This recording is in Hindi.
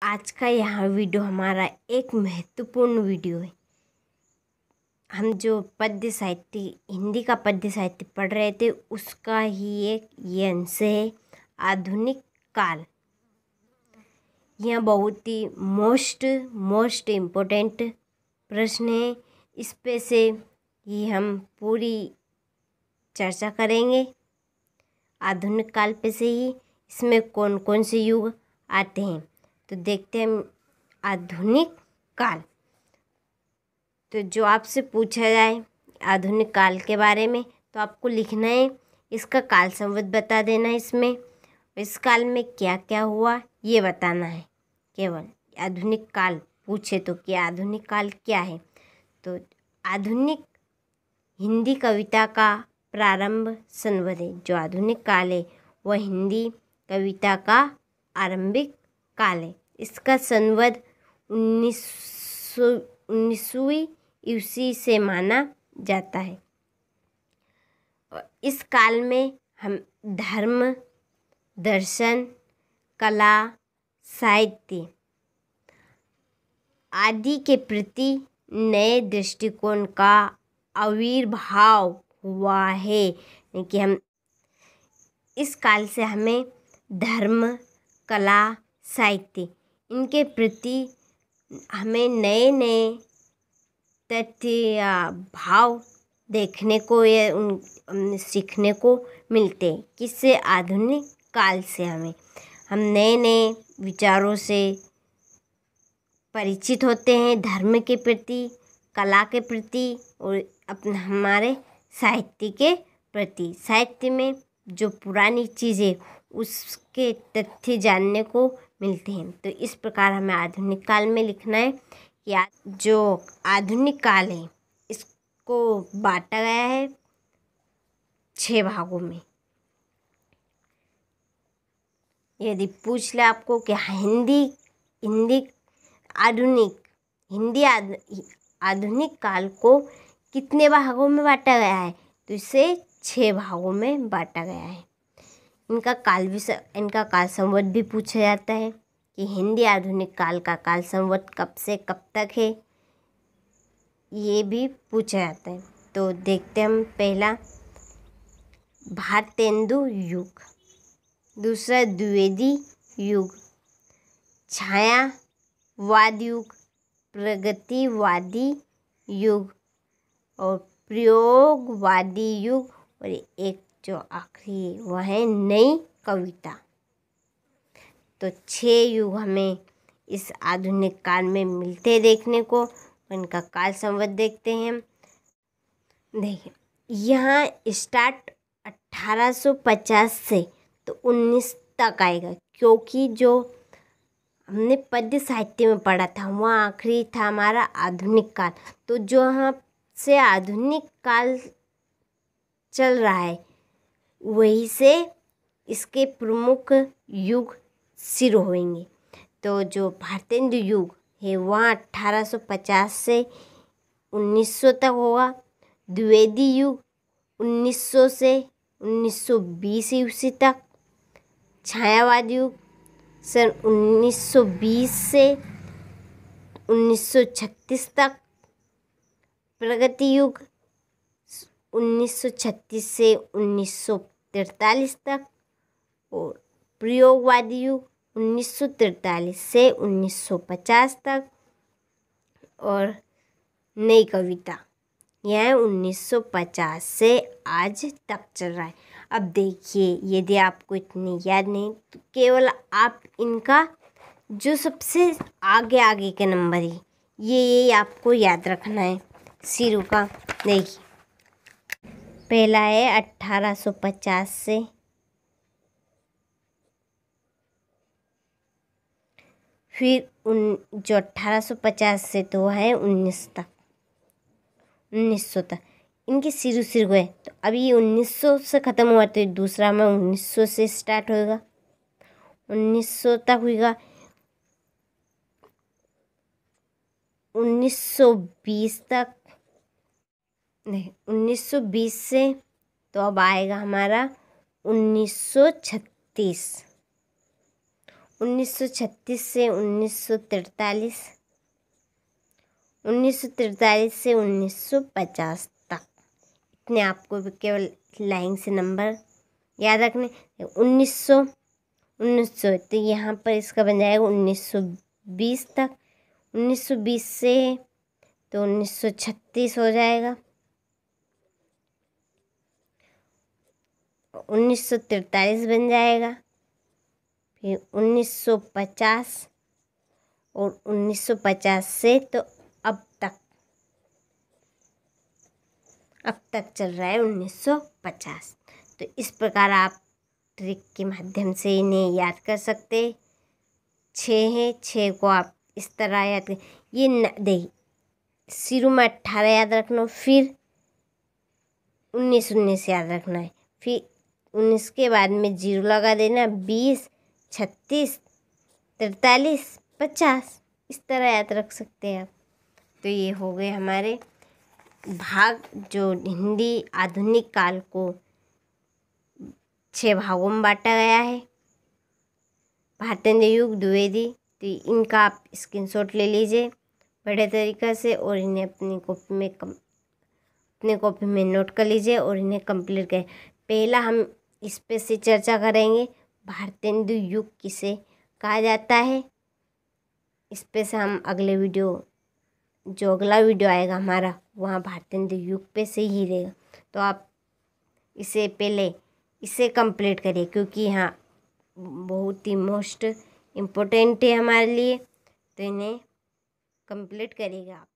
आज का यह वीडियो हमारा एक महत्वपूर्ण वीडियो है। हम जो पद्य साहित्य हिंदी का पद्य साहित्य पढ़ रहे थे उसका ही एक ये अंश है आधुनिक काल। यह बहुत ही मोस्ट इम्पोर्टेंट प्रश्न है। इस पे से ही हम पूरी चर्चा करेंगे। आधुनिक काल पे से ही इसमें कौन कौन से युग आते हैं तो देखते हैं। आधुनिक काल तो जो आपसे पूछा जाए आधुनिक काल के बारे में तो आपको लिखना है, इसका काल संवत बता देना है। इसमें इस काल में क्या क्या हुआ ये बताना है। केवल आधुनिक काल पूछे तो क्या आधुनिक काल क्या है तो आधुनिक हिंदी कविता का प्रारंभ संवत है। जो आधुनिक काल है वह हिंदी कविता का आरंभिक काल है। इसका संवत 19वीं ईस्वी से माना जाता है। इस काल में हम धर्म, दर्शन, कला, साहित्य आदि के प्रति नए दृष्टिकोण का आविर्भाव हुआ है। कि हम इस काल से हमें धर्म, कला, साहित्य इनके प्रति हमें नए नए तथ्य या भाव देखने को या सीखने को मिलते हैं। किससे? आधुनिक काल से हम नए नए विचारों से परिचित होते हैं। धर्म के प्रति, कला के प्रति और हमारे साहित्य के प्रति। साहित्य में जो पुरानी चीज़ें उसके तथ्य जानने को मिलते हैं। तो इस प्रकार हमें आधुनिक काल में लिखना है कि जो आधुनिक काल है इसको बांटा गया है 6 भागों में। यदि पूछ ले आपको कि आधुनिक काल को कितने भागों में बांटा गया है तो इसे 6 भागों में बांटा गया है। इनका काल संवत भी पूछा जाता है कि हिंदी आधुनिक काल का काल संवत कब से कब तक है, ये भी पूछा जाता है। तो देखते हम पहला भारतेंदु युग, दूसरा द्विवेदी युग, छायावाद युग, प्रगतिवादी युग और प्रयोगवादी युग और एक जो आखिरी वह है नई कविता। तो 6 युग हमें इस आधुनिक काल में मिलते देखने को। इनका काल संवत देखते हैं। देखिए यहाँ स्टार्ट 1850 से तो 19 तक आएगा, क्योंकि जो हमने पद्य साहित्य में पढ़ा था वहाँ आखिरी था हमारा आधुनिक काल। तो जो यहाँ से आधुनिक काल चल रहा है वहीं से इसके प्रमुख युग शुरू होंगे। तो जो भारतेंदु युग है वहाँ 1850 से 1900 तक होगा। द्विवेदी युग 1900 से 1920 ईस्वी तक। छायावाद युग सन 1920 से 1936 तक। प्रगति युग 1936 से 1943 तक और प्रयोगवादी युग 1943 से 1950 तक और नई कविता यह 1950 से आज तक चल रहा है। अब देखिए यदि आपको इतनी याद नहीं तो केवल आप इनका जो सबसे आगे के नंबर है ये आपको याद रखना है शुरू का। देखिए पहला है 1850 से, फिर जो 1850 से तो है 1900 तक इनके शुरू हुए। तो अभी 1900 से ख़त्म हुआ तो दूसरा में 1900 से स्टार्ट होएगा, 1900 तक होगा। 1920 तक नहीं, 1920 से तो अब आएगा हमारा 1936। 1936 से 1943, 1943 से 1950 तक। इतने आपको केवल लाइन से नंबर याद रखने। 1900 तो यहाँ पर इसका बन जाएगा 1920 तक। 1920 से तो 1936 हो जाएगा। 1943 बन जाएगा। फिर 1950 और 1950 से तो अब तक चल रहा है 1950। तो इस प्रकार आप ट्रिक के माध्यम से इन्हें याद कर सकते। 6 है, 6 को आप इस तरह याद कर, ये देखिए शुरू में 18 याद रखना, फिर 19 याद रखना है, फिर 19 के बाद में 0 लगा देना। 20, 36, 43, 50 इस तरह याद रख सकते हैं आप। तो ये हो गए हमारे भाग, जो हिंदी आधुनिक काल को 6 भागों में बांटा गया है। भारतेंद्र युग द्विवेदी, तो इनका आप स्क्रीनशॉट ले लीजिए बड़े तरीक़े से और इन्हें अपनी कॉपी में नोट कर लीजिए और इन्हें कंप्लीट करें। पहला हम इस पे से चर्चा करेंगे, भारतेंदु युग किसे कहा जाता है। इस पे से हम अगला वीडियो आएगा हमारा, वहाँ भारतेंदु युग पे से ही रहेगा। तो आप इसे कंप्लीट करिए, क्योंकि यहाँ बहुत ही मोस्ट इम्पोर्टेंट है हमारे लिए। तो इन्हें कंप्लीट करिएगा आप।